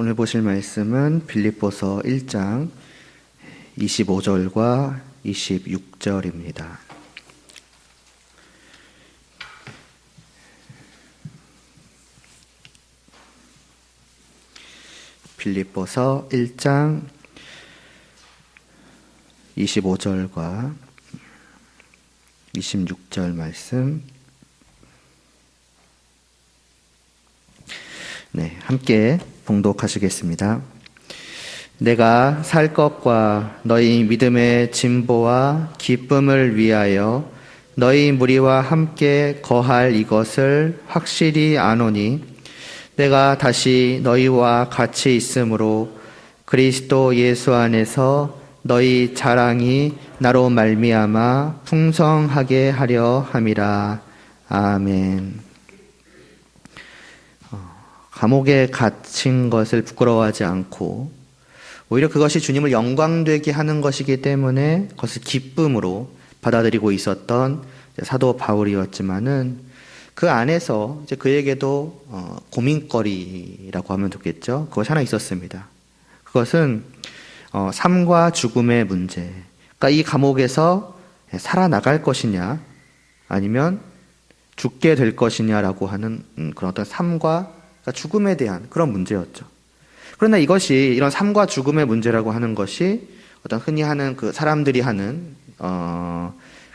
오늘 보실 말씀은 빌립보서 1장 25절과 26절입니다. 빌립보서 1장 25절과 26절 말씀 함께 봉독하시겠습니다. 내가 살 것과 너희 믿음의 진보와 기쁨을 위하여 너희 무리와 함께 거할 이것을 확실히 아노니 내가 다시 너희와 같이 있으므로 그리스도 예수 안에서 너희 자랑이 나로 말미암아 풍성하게 하려 함이라. 아멘. 감옥에 갇힌 것을 부끄러워하지 않고 오히려 그것이 주님을 영광되게 하는 것이기 때문에 그것을 기쁨으로 받아들이고 있었던 사도 바울이었지만은 그 안에서 이제 그에게도 고민거리라고 하면 좋겠죠. 그것이 하나 있었습니다. 그것은 삶과 죽음의 문제. 그러니까 이 감옥에서 살아나갈 것이냐 아니면 죽게 될 것이냐라고 하는 그런 어떤 삶과 죽음에 대한 그런 문제였죠. 그러나 이것이 이런 삶과 죽음의 문제라고 하는 것이 어떤 흔히 하는 그 사람들이 하는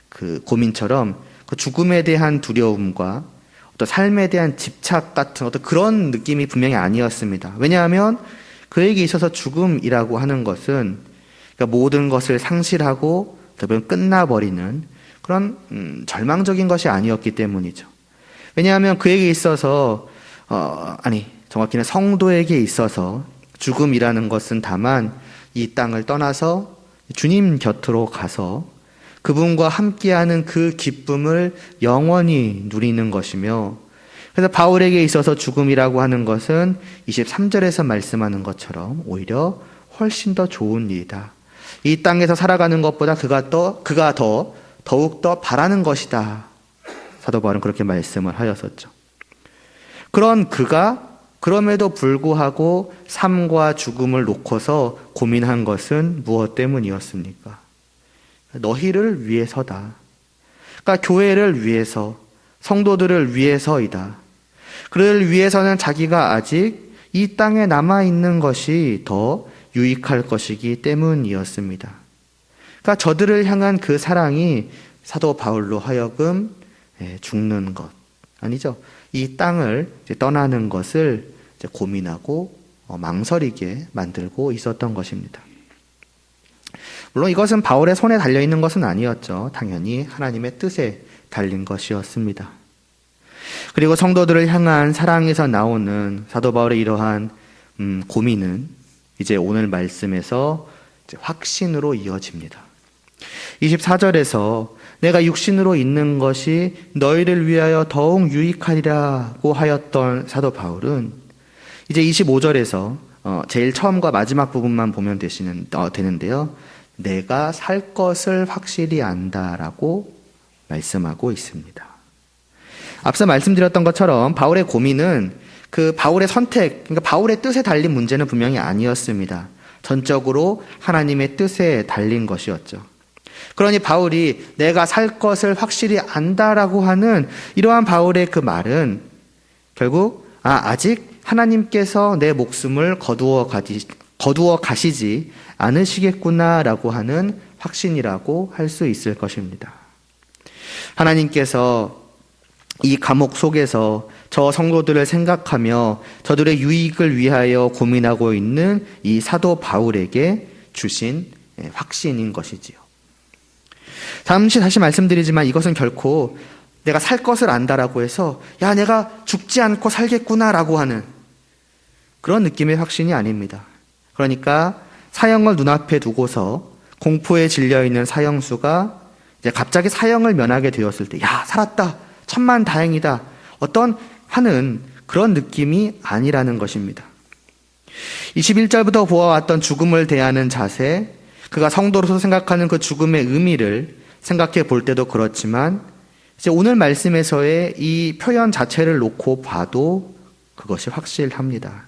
그 고민처럼 그 죽음에 대한 두려움과 어떤 삶에 대한 집착 같은 어떤 그런 느낌이 분명히 아니었습니다. 왜냐하면 그에게 있어서 죽음이라고 하는 것은 그러니까 모든 것을 상실하고 대부분 끝나버리는 그런 절망적인 것이 아니었기 때문이죠. 왜냐하면 그에게 있어서 정확히는 성도에게 있어서 죽음이라는 것은 다만 이 땅을 떠나서 주님 곁으로 가서 그분과 함께하는 그 기쁨을 영원히 누리는 것이며, 그래서 바울에게 있어서 죽음이라고 하는 것은 23절에서 말씀하는 것처럼 오히려 훨씬 더 좋은 일이다. 이 땅에서 살아가는 것보다 그가 더욱 더 바라는 것이다. 사도 바울은 그렇게 말씀을 하였었죠. 그런 그가 그럼에도 불구하고 삶과 죽음을 놓고서 고민한 것은 무엇 때문이었습니까? 너희를 위해서다. 그러니까 교회를 위해서, 성도들을 위해서이다. 그를 위해서는 자기가 아직 이 땅에 남아있는 것이 더 유익할 것이기 때문이었습니다. 그러니까 저들을 향한 그 사랑이 사도 바울로 하여금 죽는 것, 아니죠. 이 땅을 떠나는 것을 고민하고 망설이게 만들고 있었던 것입니다. 물론 이것은 바울의 손에 달려있는 것은 아니었죠. 당연히 하나님의 뜻에 달린 것이었습니다. 그리고 성도들을 향한 사랑에서 나오는 사도 바울의 이러한 고민은 이제 오늘 말씀에서 이제 확신으로 이어집니다. 24절에서 내가 육신으로 있는 것이 너희를 위하여 더욱 유익하리라고 하였던 사도 바울은 이제 25절에서 제일 처음과 마지막 부분만 보면 되는데요. 내가 살 것을 확실히 안다라고 말씀하고 있습니다. 앞서 말씀드렸던 것처럼 바울의 고민은 그 바울의 선택, 그러니까 바울의 뜻에 달린 문제는 분명히 아니었습니다. 전적으로 하나님의 뜻에 달린 것이었죠. 그러니 바울이 내가 살 것을 확실히 안다라고 하는 이러한 바울의 그 말은 결국 아직 하나님께서 내 목숨을 거두어 가시지 않으시겠구나라고 하는 확신이라고 할 수 있을 것입니다. 하나님께서 이 감옥 속에서 저 성도들을 생각하며 저들의 유익을 위하여 고민하고 있는 이 사도 바울에게 주신 확신인 것이지요. 잠시 다시 말씀드리지만 이것은 결코 내가 살 것을 안다라고 해서 내가 죽지 않고 살겠구나라고 하는 그런 느낌의 확신이 아닙니다. 그러니까 사형을 눈앞에 두고서 공포에 질려있는 사형수가 이제 갑자기 사형을 면하게 되었을 때 살았다, 천만다행이다 어떤 하는 그런 느낌이 아니라는 것입니다. 21절부터 보아왔던 죽음을 대하는 자세, 그가 성도로서 생각하는 그 죽음의 의미를 생각해 볼 때도 그렇지만 이제 오늘 말씀에서의 이 표현 자체를 놓고 봐도 그것이 확실합니다.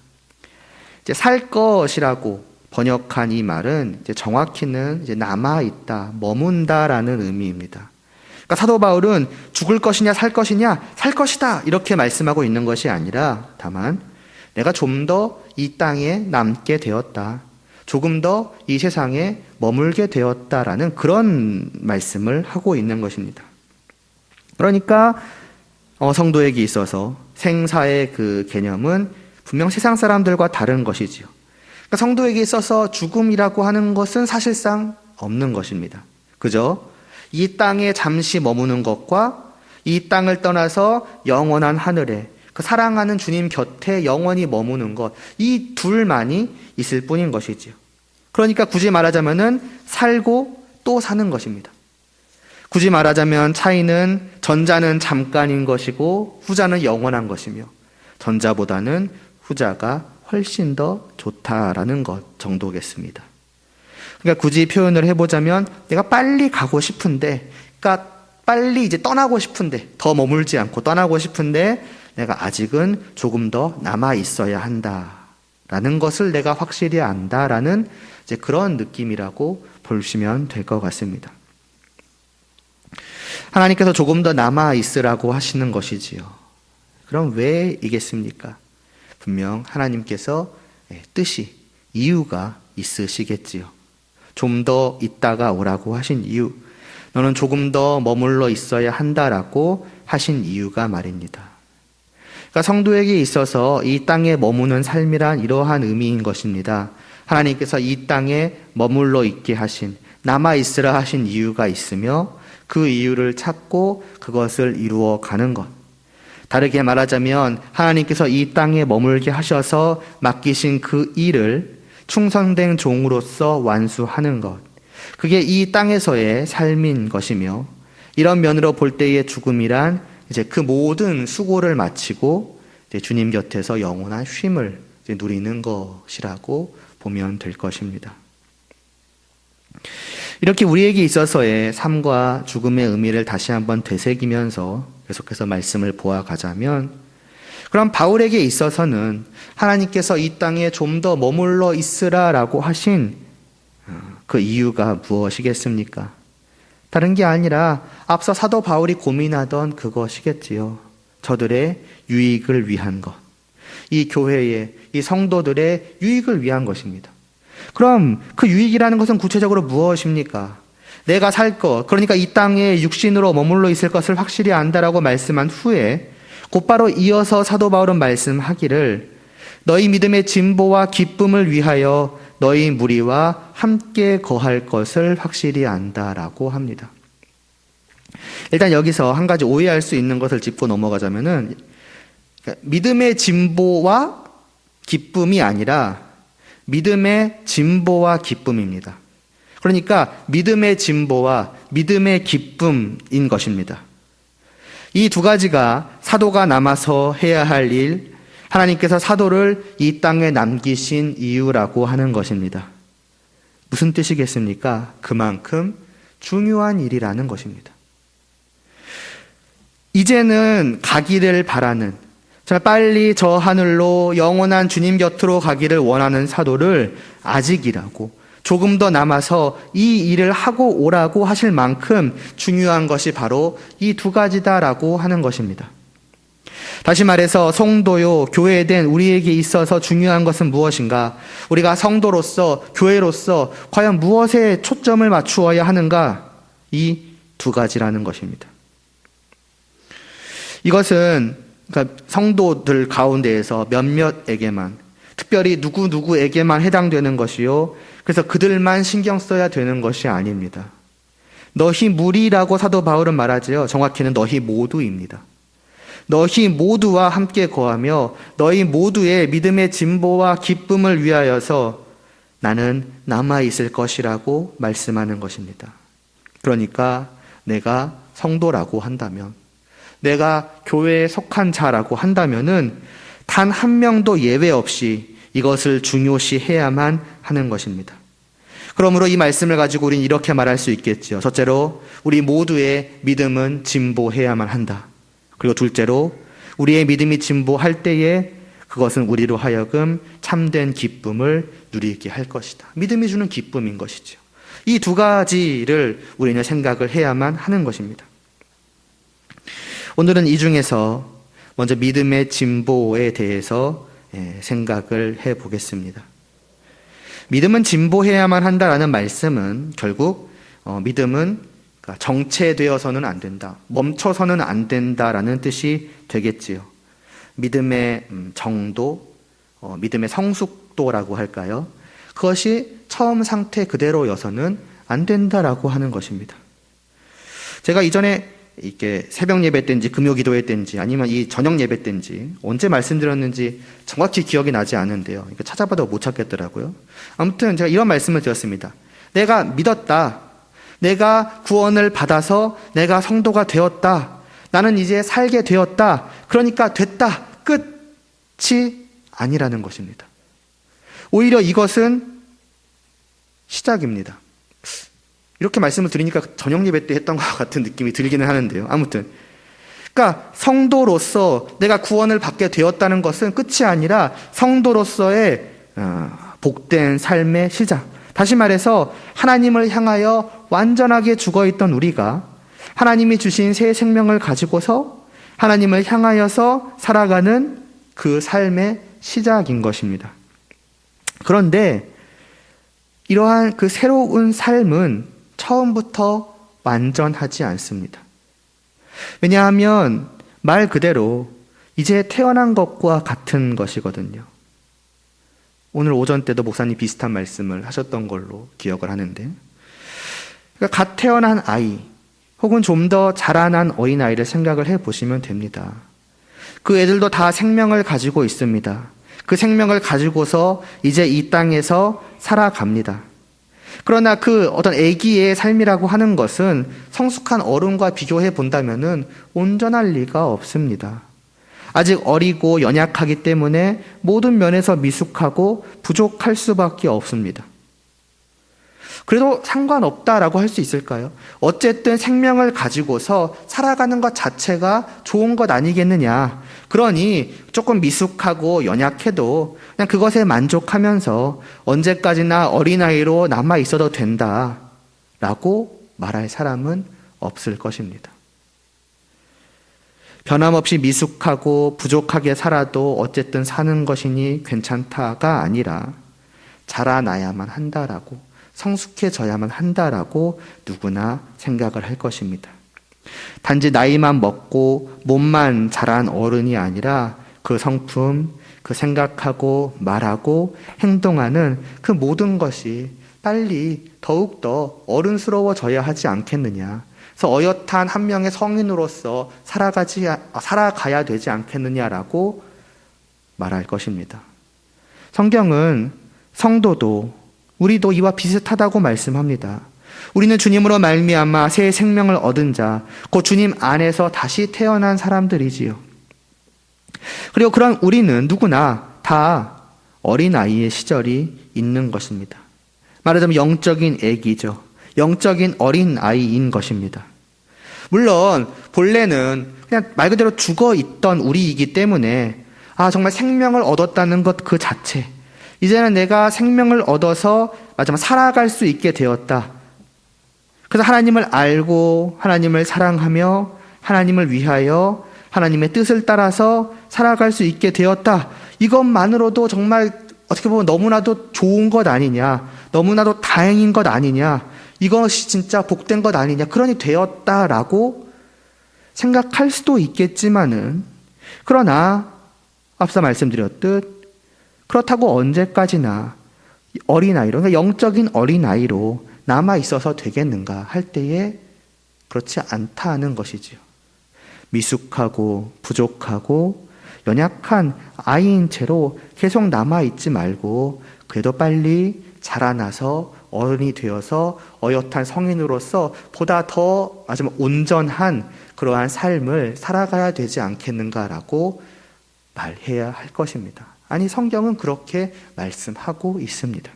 이제 살 것이라고 번역한 이 말은 이제 정확히는 이제 남아있다, 머문다라는 의미입니다. 그러니까 사도 바울은 죽을 것이냐 살 것이냐 살 것이다 이렇게 말씀하고 있는 것이 아니라 다만 내가 좀 더 이 땅에 남게 되었다. 조금 더 이 세상에 머물게 되었다라는 그런 말씀을 하고 있는 것입니다. 그러니까 성도에게 있어서 생사의 그 개념은 분명 세상 사람들과 다른 것이지요. 그러니까 성도에게 있어서 죽음이라고 하는 것은 사실상 없는 것입니다. 그저 이 땅에 잠시 머무는 것과 이 땅을 떠나서 영원한 하늘에 그 사랑하는 주님 곁에 영원히 머무는 것, 이 둘만이 있을 뿐인 것이지요. 그러니까 굳이 말하자면은 살고 또 사는 것입니다. 굳이 말하자면 차이는 전자는 잠깐인 것이고 후자는 영원한 것이며 전자보다는 후자가 훨씬 더 좋다라는 것 정도겠습니다. 그러니까 굳이 표현을 해보자면 내가 빨리 가고 싶은데, 그러니까 빨리 이제 떠나고 싶은데, 더 머물지 않고 떠나고 싶은데 내가 아직은 조금 더 남아 있어야 한다라는 것을 내가 확실히 안다라는 이제 그런 느낌이라고 보시면 될 것 같습니다. 하나님께서 조금 더 남아 있으라고 하시는 것이지요. 그럼 왜 이겠습니까? 분명 하나님께서 뜻이, 이유가 있으시겠지요. 좀 더 있다가 오라고 하신 이유, 너는 조금 더 머물러 있어야 한다라고 하신 이유가 말입니다. 그러니까 성도에게 있어서 이 땅에 머무는 삶이란 이러한 의미인 것입니다. 하나님께서 이 땅에 머물러 있게 하신, 남아 있으라 하신 이유가 있으며 그 이유를 찾고 그것을 이루어 가는 것. 다르게 말하자면 하나님께서 이 땅에 머물게 하셔서 맡기신 그 일을 충성된 종으로서 완수하는 것. 그게 이 땅에서의 삶인 것이며, 이런 면으로 볼 때의 죽음이란 이제 그 모든 수고를 마치고 이제 주님 곁에서 영원한 쉼을 이제 누리는 것이라고 보면 될 것입니다. 이렇게 우리에게 있어서의 삶과 죽음의 의미를 다시 한번 되새기면서 계속해서 말씀을 보아가자면, 그럼 바울에게 있어서는 하나님께서 이 땅에 좀 더 머물러 있으라라고 하신 그 이유가 무엇이겠습니까? 다른 게 아니라 앞서 사도 바울이 고민하던 그것이겠지요. 저들의 유익을 위한 것. 이 교회의, 이 성도들의 유익을 위한 것입니다. 그럼 그 유익이라는 것은 구체적으로 무엇입니까? 내가 살 것, 그러니까 이 땅에 육신으로 머물러 있을 것을 확실히 안다라고 말씀한 후에 곧바로 이어서 사도 바울은 말씀하기를 너희 믿음의 진보와 기쁨을 위하여 너희 무리와 함께 거할 것을 확실히 안다라고 합니다. 일단 여기서 한 가지 오해할 수 있는 것을 짚고 넘어가자면은 믿음의 진보와 기쁨이 아니라 믿음의 진보와 기쁨입니다. 그러니까 믿음의 진보와 믿음의 기쁨인 것입니다. 이 두 가지가 사도가 남아서 해야 할 일, 하나님께서 사도를 이 땅에 남기신 이유라고 하는 것입니다. 무슨 뜻이겠습니까? 그만큼 중요한 일이라는 것입니다. 이제는 가기를 바라는, 빨리 저 하늘로 영원한 주님 곁으로 가기를 원하는 사도를 아직이라고, 조금 더 남아서 이 일을 하고 오라고 하실 만큼 중요한 것이 바로 이 두 가지다라고 하는 것입니다. 다시 말해서 성도요, 교회된 우리에게 있어서 중요한 것은 무엇인가? 우리가 성도로서, 교회로서 과연 무엇에 초점을 맞추어야 하는가? 이 두 가지라는 것입니다. 이것은 그러니까 성도들 가운데에서 몇몇에게만, 특별히 누구에게만 해당되는 것이요, 그래서 그들만 신경 써야 되는 것이 아닙니다. 너희 무리라고 사도 바울은 말하지요. 정확히는 너희 모두입니다. 너희 모두와 함께 거하며 너희 모두의 믿음의 진보와 기쁨을 위하여서 나는 남아있을 것이라고 말씀하는 것입니다. 그러니까 내가 성도라고 한다면, 내가 교회에 속한 자라고 한다면은 단 한 명도 예외 없이 이것을 중요시해야만 하는 것입니다. 그러므로 이 말씀을 가지고 우리는 이렇게 말할 수 있겠죠. 첫째로, 우리 모두의 믿음은 진보해야만 한다. 그리고 둘째로, 우리의 믿음이 진보할 때에 그것은 우리로 하여금 참된 기쁨을 누리게 할 것이다. 믿음이 주는 기쁨인 것이죠. 이 두 가지를 우리는 생각을 해야만 하는 것입니다. 오늘은 이 중에서 먼저 믿음의 진보에 대해서 생각을 해보겠습니다. 믿음은 진보해야만 한다라는 말씀은 결국 믿음은 정체되어서는 안 된다, 멈춰서는 안 된다라는 뜻이 되겠지요. 믿음의 정도, 믿음의 성숙도라고 할까요? 그것이 처음 상태 그대로여서는 안 된다라고 하는 것입니다. 제가 이전에 이렇게 새벽 예배 때인지 금요 기도회 때인지 아니면 이 저녁 예배 때인지 언제 말씀드렸는지 정확히 기억이 나지 않는데요. 이거 찾아봐도 못 찾겠더라고요. 아무튼 제가 이런 말씀을 드렸습니다. 내가 믿었다. 내가 구원을 받아서 내가 성도가 되었다. 나는 이제 살게 되었다. 그러니까 됐다. 끝이 아니라는 것입니다. 오히려 이것은 시작입니다. 이렇게 말씀을 드리니까 저녁 예배 때 했던 것 같은 느낌이 들기는 하는데요. 아무튼 그러니까 성도로서 내가 구원을 받게 되었다는 것은 끝이 아니라 성도로서의 복된 삶의 시작. 다시 말해서 하나님을 향하여 완전하게 죽어있던 우리가 하나님이 주신 새 생명을 가지고서 하나님을 향하여서 살아가는 그 삶의 시작인 것입니다. 그런데 이러한 그 새로운 삶은 처음부터 완전하지 않습니다. 왜냐하면 말 그대로 이제 태어난 것과 같은 것이거든요. 오늘 오전 때도 목사님 비슷한 말씀을 하셨던 걸로 기억을 하는데, 그러니까 갓 태어난 아이 혹은 좀 더 자라난 어린아이를 생각을 해보시면 됩니다. 그 애들도 다 생명을 가지고 있습니다. 그 생명을 가지고서 이제 이 땅에서 살아갑니다. 그러나 그 어떤 아기의 삶이라고 하는 것은 성숙한 어른과 비교해 본다면은 온전할 리가 없습니다. 아직 어리고 연약하기 때문에 모든 면에서 미숙하고 부족할 수밖에 없습니다. 그래도 상관없다라고 할 수 있을까요? 어쨌든 생명을 가지고서 살아가는 것 자체가 좋은 것 아니겠느냐. 그러니 조금 미숙하고 연약해도 그냥 그것에 만족하면서 언제까지나 어린아이로 남아 있어도 된다라고 말할 사람은 없을 것입니다. 변함없이 미숙하고 부족하게 살아도 어쨌든 사는 것이니 괜찮다가 아니라 자라나야만 한다라고, 성숙해져야만 한다라고 누구나 생각을 할 것입니다. 단지 나이만 먹고 몸만 자란 어른이 아니라 그 성품, 그 생각하고 말하고 행동하는 그 모든 것이 빨리 더욱더 어른스러워져야 하지 않겠느냐. 그래서 어엿한 한 명의 성인으로서 살아가야 되지 않겠느냐라고 말할 것입니다. 성경은 성도도 우리도 이와 비슷하다고 말씀합니다. 우리는 주님으로 말미암아 새 생명을 얻은 자, 곧 주님 안에서 다시 태어난 사람들이지요. 그리고 그런 우리는 누구나 다 어린아이의 시절이 있는 것입니다. 말하자면 영적인 아기죠. 영적인 어린아이인 것입니다. 물론 본래는 그냥 말 그대로 죽어있던 우리이기 때문에 정말 생명을 얻었다는 것 그 자체, 이제는 내가 생명을 얻어서 마지막 살아갈 수 있게 되었다. 그래서 하나님을 알고 하나님을 사랑하며 하나님을 위하여 하나님의 뜻을 따라서 살아갈 수 있게 되었다. 이것만으로도 정말 어떻게 보면 너무나도 좋은 것 아니냐, 너무나도 다행인 것 아니냐, 이것이 진짜 복된 것 아니냐, 그러니 되었다라고 생각할 수도 있겠지만은, 그러나 앞서 말씀드렸듯 그렇다고 언제까지나 어린아이로, 그러니까 영적인 어린아이로 남아있어서 되겠는가 할 때에 그렇지 않다는 것이지요. 미숙하고 부족하고 연약한 아이인 채로 계속 남아있지 말고 그래도 빨리 자라나서 어른이 되어서 어엿한 성인으로서 보다 더 마지막 온전한 그러한 삶을 살아가야 되지 않겠는가라고 말해야 할 것입니다. 아니, 성경은 그렇게 말씀하고 있습니다.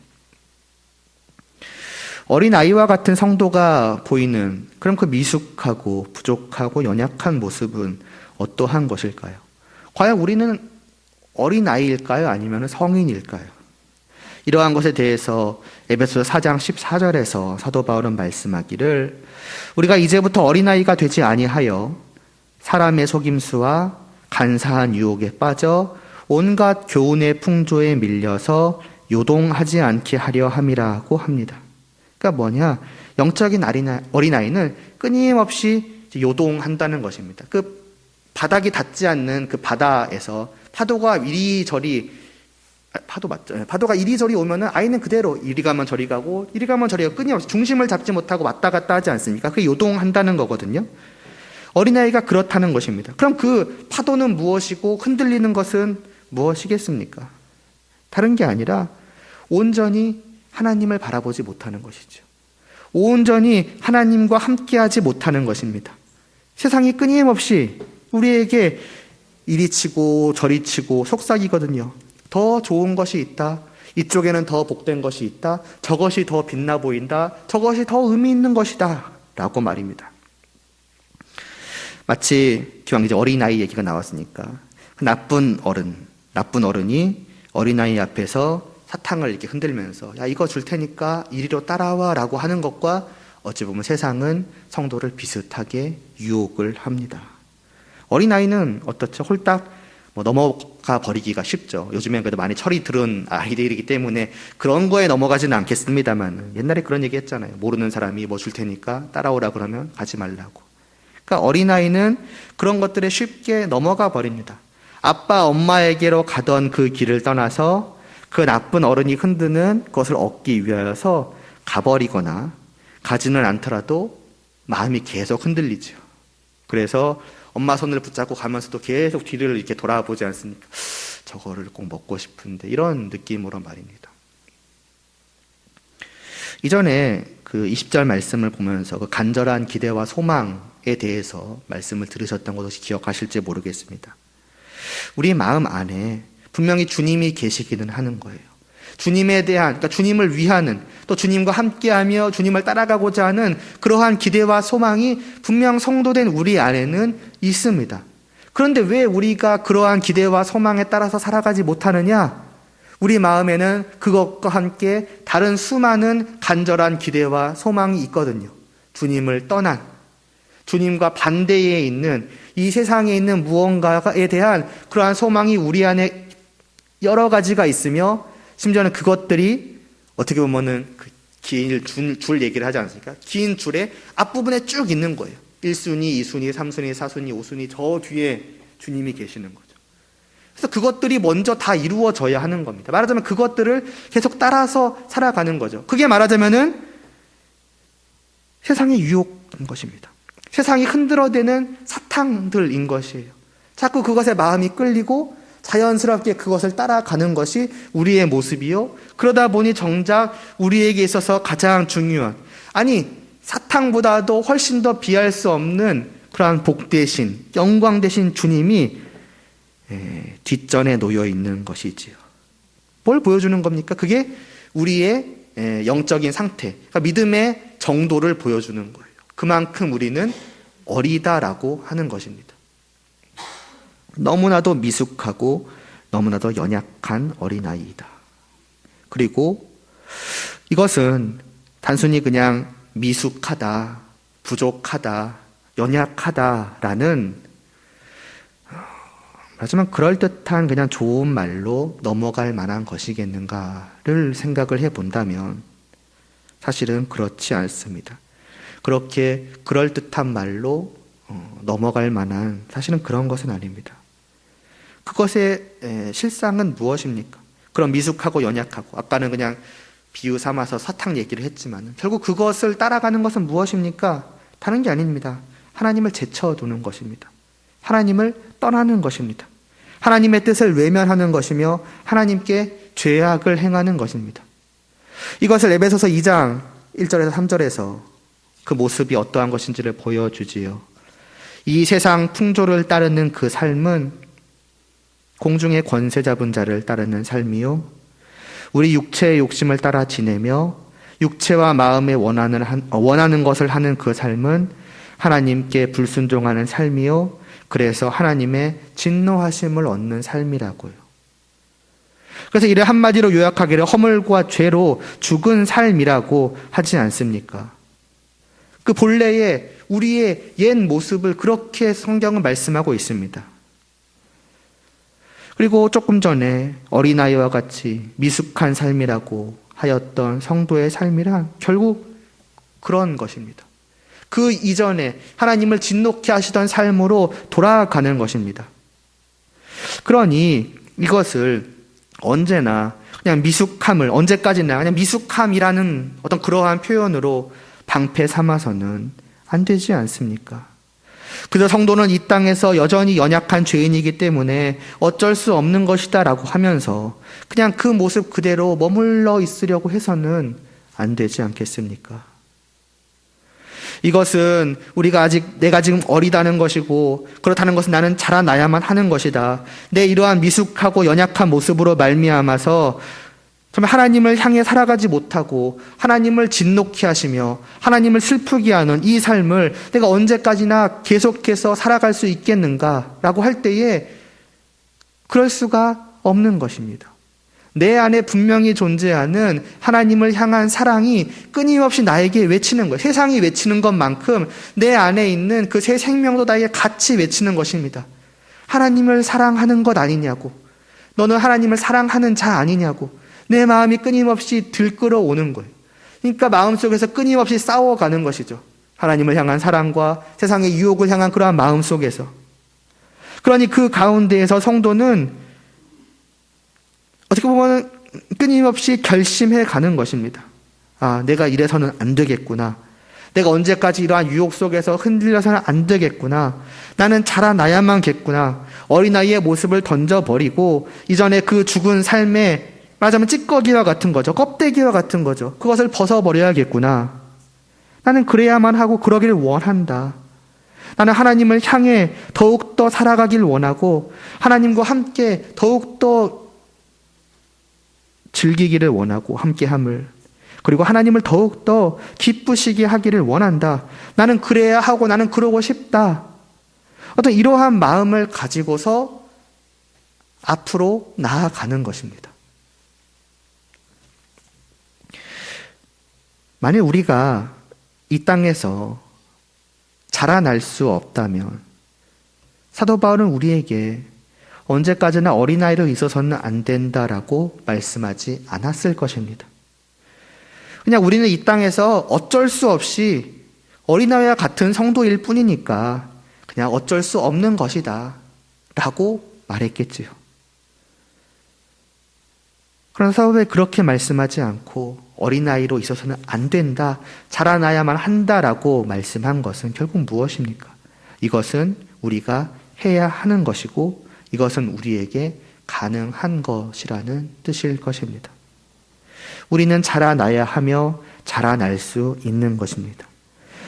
어린아이와 같은 성도가 보이는 그럼 그 미숙하고 부족하고 연약한 모습은 어떠한 것일까요? 과연 우리는 어린아이일까요? 아니면 성인일까요? 이러한 것에 대해서 에베소서 4장 14절에서 사도 바울은 말씀하기를 우리가 이제부터 어린아이가 되지 아니하여 사람의 속임수와 간사한 유혹에 빠져 온갖 교훈의 풍조에 밀려서 요동하지 않게 하려 함이라고 합니다. 그러니까 뭐냐? 영적인 어린아이는 끊임없이 요동한다는 것입니다. 그 바닥이 닿지 않는 그 바다에서 파도가 이리저리 파도 맞죠? 파도가 이리저리 오면은 아이는 그대로 이리 가면 저리 가고 이리 가면 저리 가고 끊임없이 중심을 잡지 못하고 왔다 갔다 하지 않습니까? 그게 요동한다는 거거든요. 어린아이가 그렇다는 것입니다. 그럼 그 파도는 무엇이고 흔들리는 것은 무엇이겠습니까? 다른 게 아니라 온전히 하나님을 바라보지 못하는 것이죠. 온전히 하나님과 함께하지 못하는 것입니다. 세상이 끊임없이 우리에게 이리 치고 저리 치고 속삭이거든요. 더 좋은 것이 있다. 이쪽에는 더 복된 것이 있다. 저것이 더 빛나 보인다. 저것이 더 의미 있는 것이다. 라고 말입니다. 마치 기왕 이제 어린아이 얘기가 나왔으니까 그 나쁜 어른이 어린아이 앞에서 사탕을 이렇게 흔들면서 야 이거 줄 테니까 이리로 따라와 라고 하는 것과 어찌 보면 세상은 성도를 비슷하게 유혹을 합니다. 어린아이는 어떻죠? 홀딱 넘어가 버리기가 쉽죠. 요즘엔 그래도 많이 철이 들은 아이들이기 때문에 그런 거에 넘어가지는 않겠습니다만 옛날에 그런 얘기 했잖아요. 모르는 사람이 뭐 줄 테니까 따라오라 그러면 가지 말라고. 그러니까 어린아이는 그런 것들에 쉽게 넘어가 버립니다. 아빠 엄마에게로 가던 그 길을 떠나서 그 나쁜 어른이 흔드는 것을 얻기 위하여서 가버리거나 가지는 않더라도 마음이 계속 흔들리죠. 그래서 엄마 손을 붙잡고 가면서도 계속 뒤를 이렇게 돌아보지 않습니까? 저거를 꼭 먹고 싶은데 이런 느낌으로 말입니다. 이전에 그 20절 말씀을 보면서 그 간절한 기대와 소망에 대해서 말씀을 들으셨던 것을 기억하실지 모르겠습니다. 우리 마음 안에 분명히 주님이 계시기는 하는 거예요. 주님에 대한, 그러니까 주님을 위하는, 또 주님과 함께하며 주님을 따라가고자 하는 그러한 기대와 소망이 분명 성도된 우리 안에는 있습니다. 그런데 왜 우리가 그러한 기대와 소망에 따라서 살아가지 못하느냐? 우리 마음에는 그것과 함께 다른 수많은 간절한 기대와 소망이 있거든요. 주님을 떠난, 주님과 반대에 있는 이 세상에 있는 무언가에 대한 그러한 소망이 우리 안에 여러 가지가 있으며 심지어는 그것들이 어떻게 보면은 그 긴 줄 얘기를 하지 않습니까? 긴 줄의 앞부분에 쭉 있는 거예요. 1순위, 2순위, 3순위, 4순위, 5순위 저 뒤에 주님이 계시는 거죠. 그래서 그것들이 먼저 다 이루어져야 하는 겁니다. 말하자면 그것들을 계속 따라서 살아가는 거죠. 그게 말하자면은 세상의 유혹인 것입니다. 세상이 흔들어대는 사탕들인 것이에요. 자꾸 그것에 마음이 끌리고 자연스럽게 그것을 따라가는 것이 우리의 모습이요. 그러다 보니 정작 우리에게 있어서 가장 중요한, 아니 사탕보다도 훨씬 더 비할 수 없는 그러한 복 대신, 영광 대신 주님이 뒷전에 놓여 있는 것이지요. 뭘 보여주는 겁니까? 그게 우리의 영적인 상태, 그러니까 믿음의 정도를 보여주는 거예요. 그만큼 우리는 어리다라고 하는 것입니다. 너무나도 미숙하고 너무나도 연약한 어린아이이다. 그리고 이것은 단순히 그냥 미숙하다, 부족하다, 연약하다라는 하지만 그럴듯한 그냥 좋은 말로 넘어갈 만한 것이겠는가를 생각을 해본다면 사실은 그렇지 않습니다. 그렇게 그럴듯한 말로 넘어갈 만한 사실은 그런 것은 아닙니다. 그것의 실상은 무엇입니까? 그런 미숙하고 연약하고 아까는 그냥 비유 삼아서 사탕 얘기를 했지만 결국 그것을 따라가는 것은 무엇입니까? 다른 게 아닙니다. 하나님을 제쳐두는 것입니다. 하나님을 떠나는 것입니다. 하나님의 뜻을 외면하는 것이며 하나님께 죄악을 행하는 것입니다. 이것을 에베소서 2장 1절에서 3절에서 그 모습이 어떠한 것인지를 보여주지요. 이 세상 풍조를 따르는 그 삶은 공중의 권세 잡은 자를 따르는 삶이요, 우리 육체의 욕심을 따라 지내며 육체와 마음에 원하는 것을 하는 그 삶은 하나님께 불순종하는 삶이요, 그래서 하나님의 진노하심을 얻는 삶이라고요. 그래서 이를 한마디로 요약하기를 허물과 죄로 죽은 삶이라고 하지 않습니까? 그 본래의 우리의 옛 모습을 그렇게 성경은 말씀하고 있습니다. 그리고 조금 전에 어린아이와 같이 미숙한 삶이라고 하였던 성도의 삶이란 결국 그런 것입니다. 그 이전에 하나님을 진노케 하시던 삶으로 돌아가는 것입니다. 그러니 이것을 언제나 그냥 미숙함을 언제까지나 그냥 미숙함이라는 어떤 그러한 표현으로 방패 삼아서는 안 되지 않습니까? 그저 성도는 이 땅에서 여전히 연약한 죄인이기 때문에 어쩔 수 없는 것이다 라고 하면서 그냥 그 모습 그대로 머물러 있으려고 해서는 안 되지 않겠습니까? 이것은 우리가 내가 지금 어리다는 것이고 그렇다는 것은 나는 자라나야만 하는 것이다. 내 이러한 미숙하고 연약한 모습으로 말미암아서 정말 하나님을 향해 살아가지 못하고 하나님을 진노케 하시며 하나님을 슬프게 하는 이 삶을 내가 언제까지나 계속해서 살아갈 수 있겠는가라고 할 때에 그럴 수가 없는 것입니다. 내 안에 분명히 존재하는 하나님을 향한 사랑이 끊임없이 나에게 외치는 거예요. 세상이 외치는 것만큼 내 안에 있는 그 새 생명도 나에게 같이 외치는 것입니다. 하나님을 사랑하는 것 아니냐고. 너는 하나님을 사랑하는 자 아니냐고. 내 마음이 끊임없이 들끓어오는 거예요. 그러니까 마음속에서 끊임없이 싸워가는 것이죠. 하나님을 향한 사랑과 세상의 유혹을 향한 그러한 마음 속에서. 그러니 그 가운데에서 성도는 어떻게 보면 끊임없이 결심해 가는 것입니다. 아, 내가 이래서는 안 되겠구나. 내가 언제까지 이러한 유혹 속에서 흔들려서는 안 되겠구나. 나는 자라나야만겠구나. 어린아이의 모습을 던져버리고 이전에 그 죽은 삶에 말하자면 찌꺼기와 같은 거죠. 껍데기와 같은 거죠. 그것을 벗어버려야겠구나. 나는 그래야만 하고 그러길 원한다. 나는 하나님을 향해 더욱더 살아가길 원하고 하나님과 함께 더욱더 즐기기를 원하고 함께함을 그리고 하나님을 더욱더 기쁘시게 하기를 원한다. 나는 그래야 하고 나는 그러고 싶다. 어떤 이러한 마음을 가지고서 앞으로 나아가는 것입니다. 만약 우리가 이 땅에서 자라날 수 없다면 사도 바울은 우리에게 언제까지나 어린아이로 있어서는 안 된다라고 말씀하지 않았을 것입니다. 그냥 우리는 이 땅에서 어쩔 수 없이 어린아이와 같은 성도일 뿐이니까 그냥 어쩔 수 없는 것이다 라고 말했겠지요. 그러나 사도 왜 그렇게 말씀하지 않고 어린아이로 있어서는 안 된다, 자라나야만 한다라고 말씀한 것은 결국 무엇입니까? 이것은 우리가 해야 하는 것이고 이것은 우리에게 가능한 것이라는 뜻일 것입니다. 우리는 자라나야 하며 자라날 수 있는 것입니다.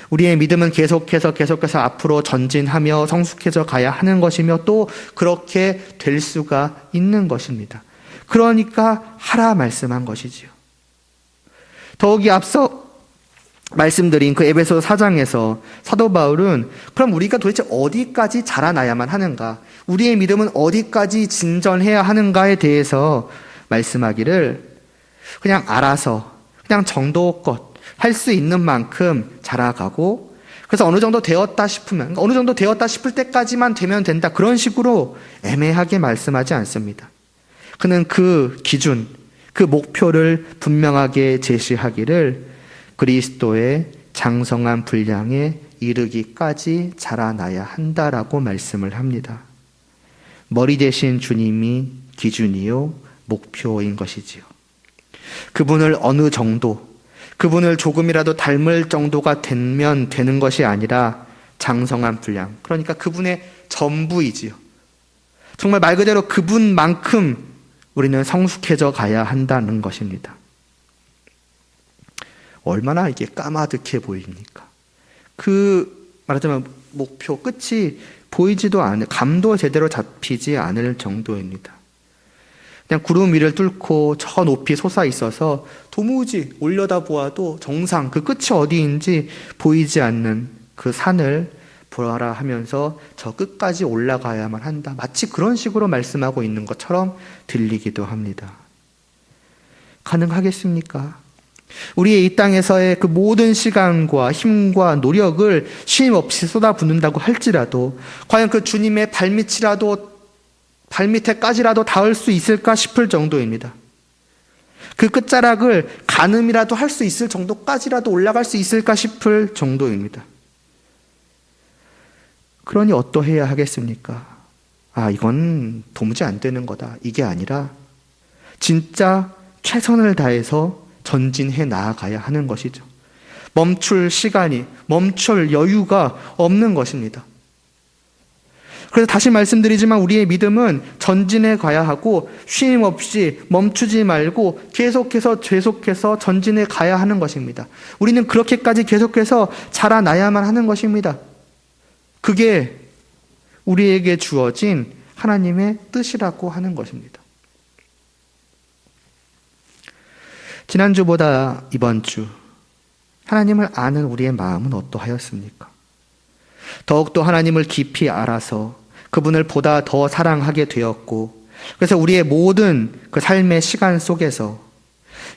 우리의 믿음은 계속해서 앞으로 전진하며 성숙해져 가야 하는 것이며 또 그렇게 될 수가 있는 것입니다. 그러니까 하라 말씀한 것이지요. 더욱이 앞서 말씀드린 그 에베소 4장에서 사도 바울은 그럼 우리가 도대체 어디까지 자라나야만 하는가? 우리의 믿음은 어디까지 진전해야 하는가에 대해서 말씀하기를 그냥 알아서 그냥 정도껏 할 수 있는 만큼 자라가고 그래서 어느 정도 되었다 싶으면 어느 정도 되었다 싶을 때까지만 되면 된다. 그런 식으로 애매하게 말씀하지 않습니다. 그는 그 기준, 그 목표를 분명하게 제시하기를 그리스도의 장성한 분량에 이르기까지 자라나야 한다라고 말씀을 합니다. 머리 되신 주님이 기준이요 목표인 것이지요. 그분을 어느 정도, 그분을 조금이라도 닮을 정도가 되면 되는 것이 아니라 장성한 분량, 그러니까 그분의 전부이지요. 정말 말 그대로 그분만큼 우리는 성숙해져 가야 한다는 것입니다. 얼마나 이게 까마득해 보입니까? 말하자면 목표 끝이 보이지도 않을, 감도 제대로 잡히지 않을 정도입니다. 그냥 구름 위를 뚫고 저 높이 솟아 있어서 도무지 올려다보아도 정상, 그 끝이 어디인지 보이지 않는 그 산을 보아라 하면서 저 끝까지 올라가야만 한다. 마치 그런 식으로 말씀하고 있는 것처럼 들리기도 합니다. 가능하겠습니까? 우리의 이 땅에서의 그 모든 시간과 힘과 노력을 쉼 없이 쏟아붓는다고 할지라도 과연 그 주님의 발밑에까지라도 닿을 수 있을까 싶을 정도입니다. 그 끝자락을 가늠이라도 할 수 있을 정도까지라도 올라갈 수 있을까 싶을 정도입니다. 그러니 어떠해야 하겠습니까? 이건 도무지 안 되는 거다. 이게 아니라 진짜 최선을 다해서 전진해 나아가야 하는 것이죠. 멈출 시간이, 멈출 여유가 없는 것입니다. 그래서 다시 말씀드리지만 우리의 믿음은 전진해 가야 하고 쉼 없이 멈추지 말고 계속해서 전진해 가야 하는 것입니다. 우리는 그렇게까지 계속해서 자라나야만 하는 것입니다. 그게 우리에게 주어진 하나님의 뜻이라고 하는 것입니다. 지난주보다 이번 주 하나님을 아는 우리의 마음은 어떠하였습니까? 더욱더 하나님을 깊이 알아서 그분을 보다 더 사랑하게 되었고, 그래서 우리의 모든 그 삶의 시간 속에서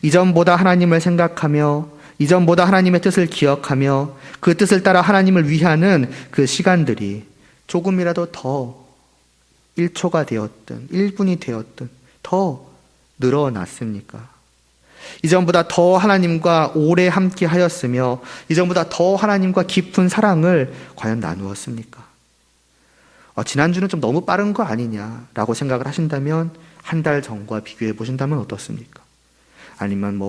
이전보다 하나님을 생각하며 이전보다 하나님의 뜻을 기억하며 그 뜻을 따라 하나님을 위하는 그 시간들이 조금이라도 더 1초가 되었든 1분이 되었든 더 늘어났습니까? 이전보다 더 하나님과 오래 함께 하였으며 이전보다 더 하나님과 깊은 사랑을 과연 나누었습니까? 지난주는 좀 너무 빠른 거 아니냐라고 생각을 하신다면 한 달 전과 비교해 보신다면 어떻습니까? 아니면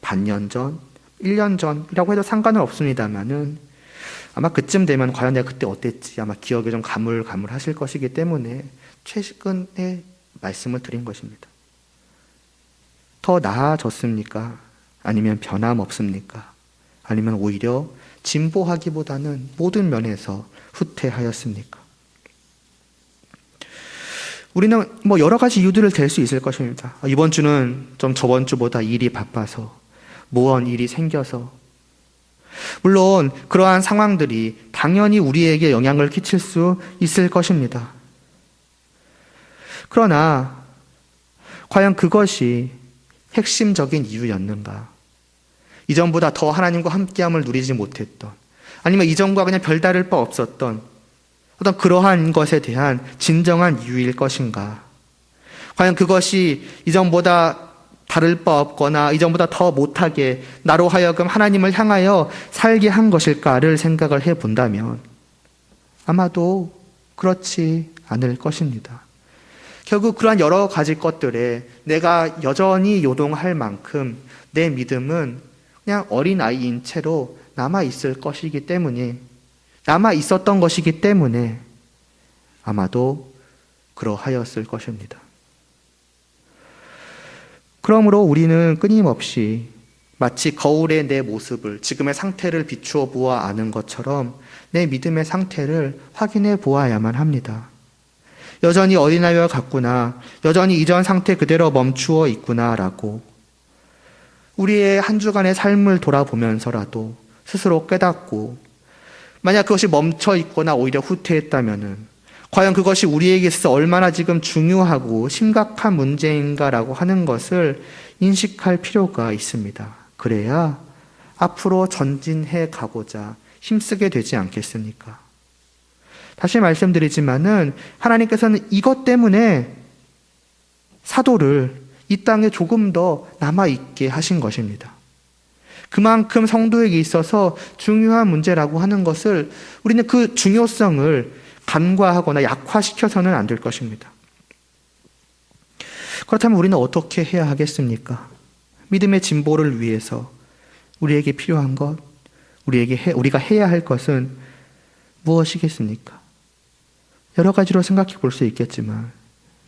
반년 전, 1년 전이라고 해도 상관은 없습니다만은 아마 그쯤 되면 과연 내가 그때 어땠지 아마 기억에 좀 가물가물하실 것이기 때문에 최근에 말씀을 드린 것입니다. 더 나아졌습니까? 아니면 변함없습니까? 아니면 오히려 진보하기보다는 모든 면에서 후퇴하였습니까? 우리는 여러 가지 이유들을 댈 수 있을 것입니다. 이번 주는 좀 저번 주보다 일이 바빠서, 무언 일이 생겨서. 물론 그러한 상황들이 당연히 우리에게 영향을 끼칠 수 있을 것입니다. 그러나 과연 그것이 핵심적인 이유였는가? 이전보다 더 하나님과 함께함을 누리지 못했던, 아니면 이전과 그냥 별다를 바 없었던 어떤 그러한 것에 대한 진정한 이유일 것인가? 과연 그것이 이전보다 다를 바 없거나 이전보다 더 못하게 나로 하여금 하나님을 향하여 살게 한 것일까를 생각을 해본다면 아마도 그렇지 않을 것입니다. 결국 그러한 여러 가지 것들에 내가 여전히 요동할 만큼 내 믿음은 그냥 어린아이인 채로 남아있을 것이기 때문에, 남아있었던 것이기 때문에 아마도 그러하였을 것입니다. 그러므로 우리는 끊임없이 마치 거울의 내 모습을, 지금의 상태를 비추어 보아 아는 것처럼 내 믿음의 상태를 확인해 보아야만 합니다. 여전히 어린아이와 같구나, 여전히 이전 상태 그대로 멈추어 있구나라고 우리의 한 주간의 삶을 돌아보면서라도 스스로 깨닫고, 만약 그것이 멈춰 있거나 오히려 후퇴했다면은 과연 그것이 우리에게 있어서 얼마나 지금 중요하고 심각한 문제인가라고 하는 것을 인식할 필요가 있습니다. 그래야 앞으로 전진해 가고자 힘쓰게 되지 않겠습니까? 다시 말씀드리지만은 하나님께서는 이것 때문에 사도를 이 땅에 조금 더 남아있게 하신 것입니다. 그만큼 성도에게 있어서 중요한 문제라고 하는 것을 우리는 그 중요성을 간과하거나 약화시켜서는 안 될 것입니다. 그렇다면 우리는 어떻게 해야 하겠습니까? 믿음의 진보를 위해서 우리에게 필요한 것, 우리가 해야 할 것은 무엇이겠습니까? 여러 가지로 생각해 볼 수 있겠지만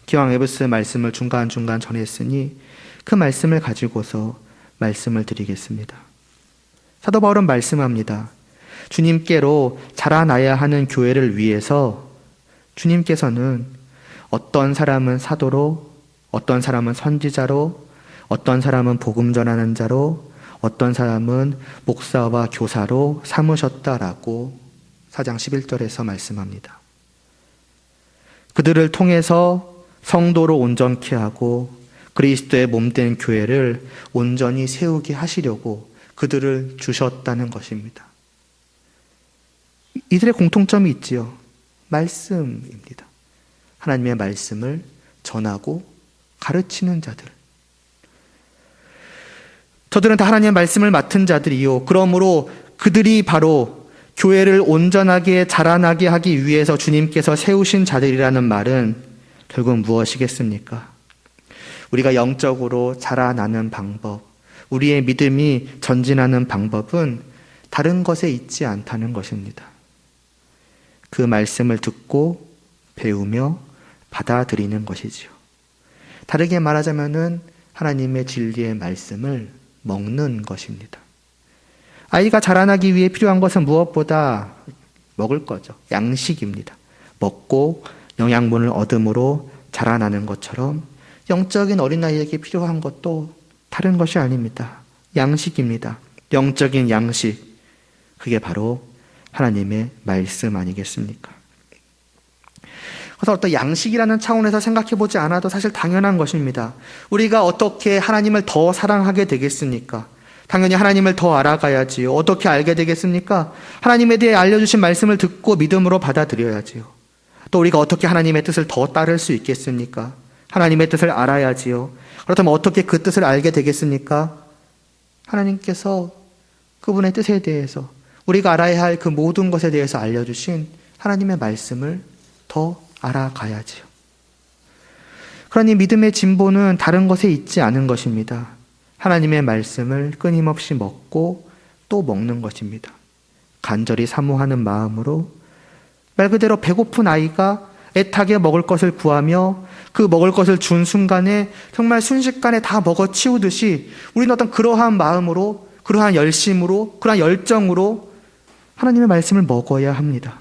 기왕 에베소 말씀을 중간중간 전했으니 그 말씀을 가지고서 말씀을 드리겠습니다. 사도 바울은 말씀합니다. 주님께로 자라나야 하는 교회를 위해서 주님께서는 어떤 사람은 사도로, 어떤 사람은 선지자로, 어떤 사람은 복음 전하는 자로, 어떤 사람은 목사와 교사로 삼으셨다라고 4장 11절에서 말씀합니다. 그들을 통해서 성도로 온전케 하고 그리스도의 몸된 교회를 온전히 세우게 하시려고 그들을 주셨다는 것입니다. 이들의 공통점이 있지요. 말씀입니다. 하나님의 말씀을 전하고 가르치는 자들. 저들은 다 하나님의 말씀을 맡은 자들이요. 그러므로 그들이 바로 교회를 온전하게 자라나게 하기 위해서 주님께서 세우신 자들이라는 말은 결국 무엇이겠습니까? 우리가 영적으로 자라나는 방법, 우리의 믿음이 전진하는 방법은 다른 것에 있지 않다는 것입니다. 그 말씀을 듣고 배우며 받아들이는 것이지요. 다르게 말하자면은 하나님의 진리의 말씀을 먹는 것입니다. 아이가 자라나기 위해 필요한 것은 무엇보다 먹을 거죠. 양식입니다. 먹고 영양분을 얻음으로 자라나는 것처럼 영적인 어린아이에게 필요한 것도 다른 것이 아닙니다. 양식입니다. 영적인 양식. 그게 바로 하나님의 말씀 아니겠습니까? 그래서 어떤 양식이라는 차원에서 생각해 보지 않아도 사실 당연한 것입니다. 우리가 어떻게 하나님을 더 사랑하게 되겠습니까? 당연히 하나님을 더 알아가야지요. 어떻게 알게 되겠습니까? 하나님에 대해 알려주신 말씀을 듣고 믿음으로 받아들여야지요. 또 우리가 어떻게 하나님의 뜻을 더 따를 수 있겠습니까? 하나님의 뜻을 알아야지요. 그렇다면 어떻게 그 뜻을 알게 되겠습니까? 하나님께서 그분의 뜻에 대해서 우리가 알아야 할 그 모든 것에 대해서 알려주신 하나님의 말씀을 더 알아가야지요. 그러니 믿음의 진보는 다른 것에 있지 않은 것입니다. 하나님의 말씀을 끊임없이 먹고 또 먹는 것입니다. 간절히 사모하는 마음으로 말 그대로 배고픈 아이가 애타게 먹을 것을 구하며 그 먹을 것을 준 순간에 정말 순식간에 다 먹어 치우듯이 우리는 어떤 그러한 마음으로, 그러한 열심으로, 그러한 열정으로 하나님의 말씀을 먹어야 합니다.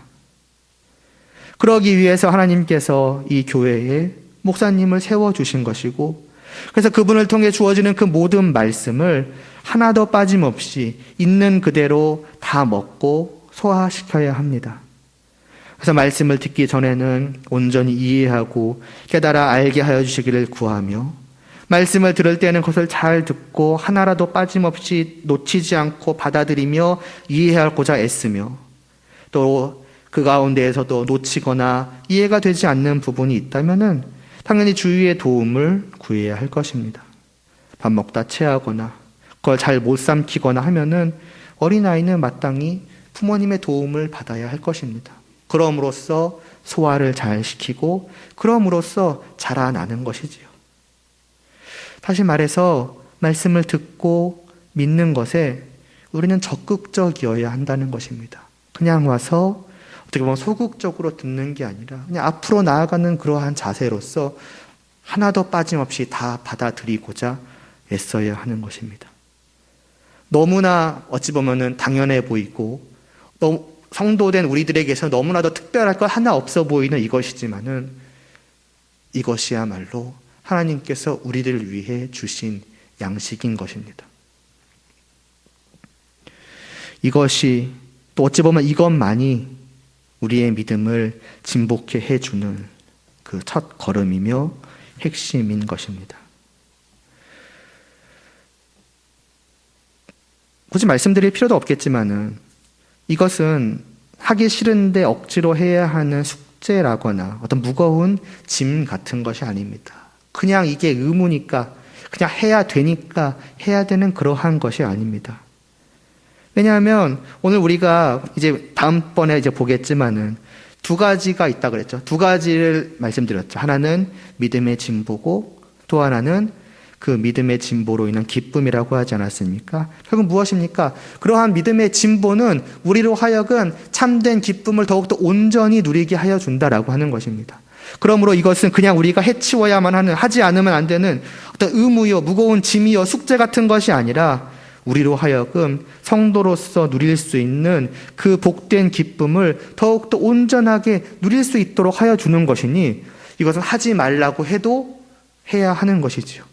그러기 위해서 하나님께서 이 교회에 목사님을 세워주신 것이고, 그래서 그분을 통해 주어지는 그 모든 말씀을 하나도 빠짐없이 있는 그대로 다 먹고 소화시켜야 합니다. 그래서 말씀을 듣기 전에는 온전히 이해하고 깨달아 알게 하여 주시기를 구하며, 말씀을 들을 때는 그것을 잘 듣고 하나라도 빠짐없이 놓치지 않고 받아들이며 이해하고자 애쓰며, 또 그 가운데에서도 놓치거나 이해가 되지 않는 부분이 있다면은 당연히 주위의 도움을 구해야 할 것입니다. 밥 먹다 체하거나 그걸 잘 못 삼키거나 하면은 어린아이는 마땅히 부모님의 도움을 받아야 할 것입니다. 그럼으로써 소화를 잘 시키고 그럼으로써 자라나는 것이지요. 다시 말해서 말씀을 듣고 믿는 것에 우리는 적극적이어야 한다는 것입니다. 그냥 와서 어떻게 보면 소극적으로 듣는 게 아니라 그냥 앞으로 나아가는 그러한 자세로서 하나도 빠짐없이 다 받아들이고자 애써야 하는 것입니다. 너무나 어찌 보면은 당연해 보이고 성도된 우리들에게서 너무나도 특별할 것 하나 없어 보이는 이것이지만은 이것이야말로 하나님께서 우리를 위해 주신 양식인 것입니다. 이것이 또 어찌 보면 이것만이 우리의 믿음을 진복해 해주는 그 첫 걸음이며 핵심인 것입니다. 굳이 말씀드릴 필요도 없겠지만은 이것은 하기 싫은데 억지로 해야 하는 숙제라거나 어떤 무거운 짐 같은 것이 아닙니다. 그냥 이게 의무니까, 그냥 해야 되니까 해야 되는 그러한 것이 아닙니다. 왜냐하면 오늘 우리가 이제 다음번에 이제 보겠지만은 두 가지가 있다 그랬죠. 두 가지를 말씀드렸죠. 하나는 믿음의 진보고 또 하나는 그 믿음의 진보로 인한 기쁨이라고 하지 않았습니까? 결국 무엇입니까? 그러한 믿음의 진보는 우리로 하여금 참된 기쁨을 더욱더 온전히 누리게 하여 준다라고 하는 것입니다. 그러므로 이것은 그냥 우리가 해치워야만 하는, 하지 않으면 안 되는 어떤 의무요, 무거운 짐이요, 숙제 같은 것이 아니라 우리로 하여금 성도로서 누릴 수 있는 그 복된 기쁨을 더욱더 온전하게 누릴 수 있도록 하여 주는 것이니 이것은 하지 말라고 해도 해야 하는 것이지요.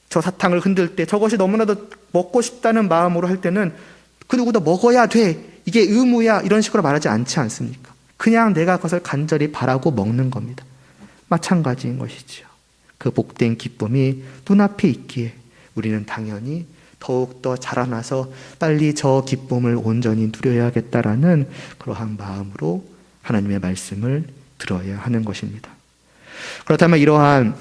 저 사탕을 흔들 때 저것이 너무나도 먹고 싶다는 마음으로 할 때는 그 누구도 먹어야 돼, 이게 의무야, 이런 식으로 말하지 않지 않습니까? 그냥 내가 그것을 간절히 바라고 먹는 겁니다. 마찬가지인 것이지요. 그 복된 기쁨이 눈앞에 있기에 우리는 당연히 더욱더 자라나서 빨리 저 기쁨을 온전히 누려야겠다라는 그러한 마음으로 하나님의 말씀을 들어야 하는 것입니다. 그렇다면 이러한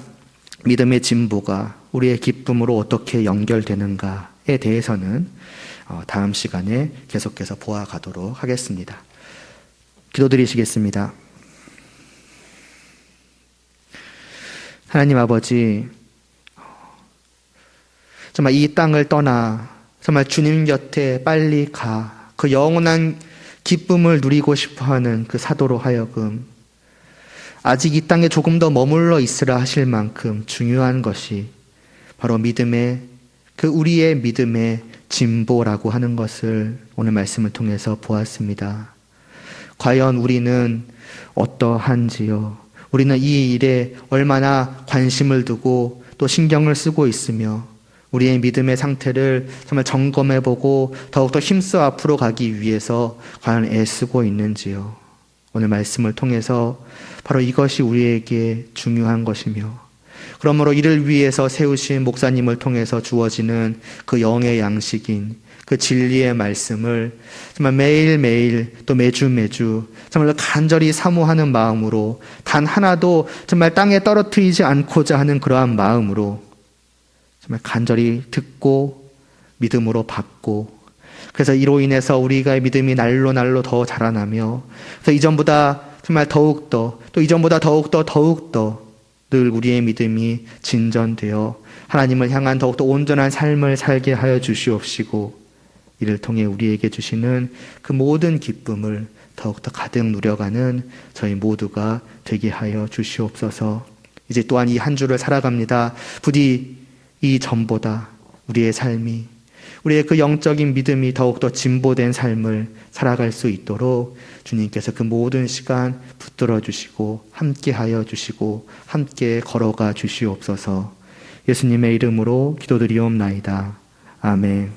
믿음의 진보가 우리의 기쁨으로 어떻게 연결되는가에 대해서는 다음 시간에 계속해서 보아가도록 하겠습니다. 기도드리시겠습니다. 하나님 아버지, 정말 이 땅을 떠나 정말 주님 곁에 빨리 가 그 영원한 기쁨을 누리고 싶어하는 그 사도로 하여금 아직 이 땅에 조금 더 머물러 있으라 하실 만큼 중요한 것이 바로 믿음의 그 우리의 믿음의 진보라고 하는 것을 오늘 말씀을 통해서 보았습니다. 과연 우리는 어떠한지요? 우리는 이 일에 얼마나 관심을 두고 또 신경을 쓰고 있으며 우리의 믿음의 상태를 정말 점검해보고 더욱더 힘써 앞으로 가기 위해서 과연 애쓰고 있는지요? 오늘 말씀을 통해서 바로 이것이 우리에게 중요한 것이며 그러므로 이를 위해서 세우신 목사님을 통해서 주어지는 그 영의 양식인 그 진리의 말씀을 정말 매일매일 또 매주 정말 간절히 사모하는 마음으로 단 하나도 정말 땅에 떨어뜨리지 않고자 하는 그러한 마음으로 정말 간절히 듣고 믿음으로 받고 그래서 이로 인해서 우리가 믿음이 날로 더 자라나며 그래서 이전보다 정말 더욱더 또 이전보다 더욱더 늘 우리의 믿음이 진전되어 하나님을 향한 더욱더 온전한 삶을 살게 하여 주시옵시고 이를 통해 우리에게 주시는 그 모든 기쁨을 더욱더 가득 누려가는 저희 모두가 되게 하여 주시옵소서. 이제 또한 이 한 주를 살아갑니다. 부디 이 전보다 우리의 삶이 우리의 그 영적인 믿음이 더욱더 진보된 삶을 살아갈 수 있도록 주님께서 그 모든 시간 붙들어 주시고 함께 하여 주시고 함께 걸어가 주시옵소서. 예수님의 이름으로 기도드리옵나이다. 아멘.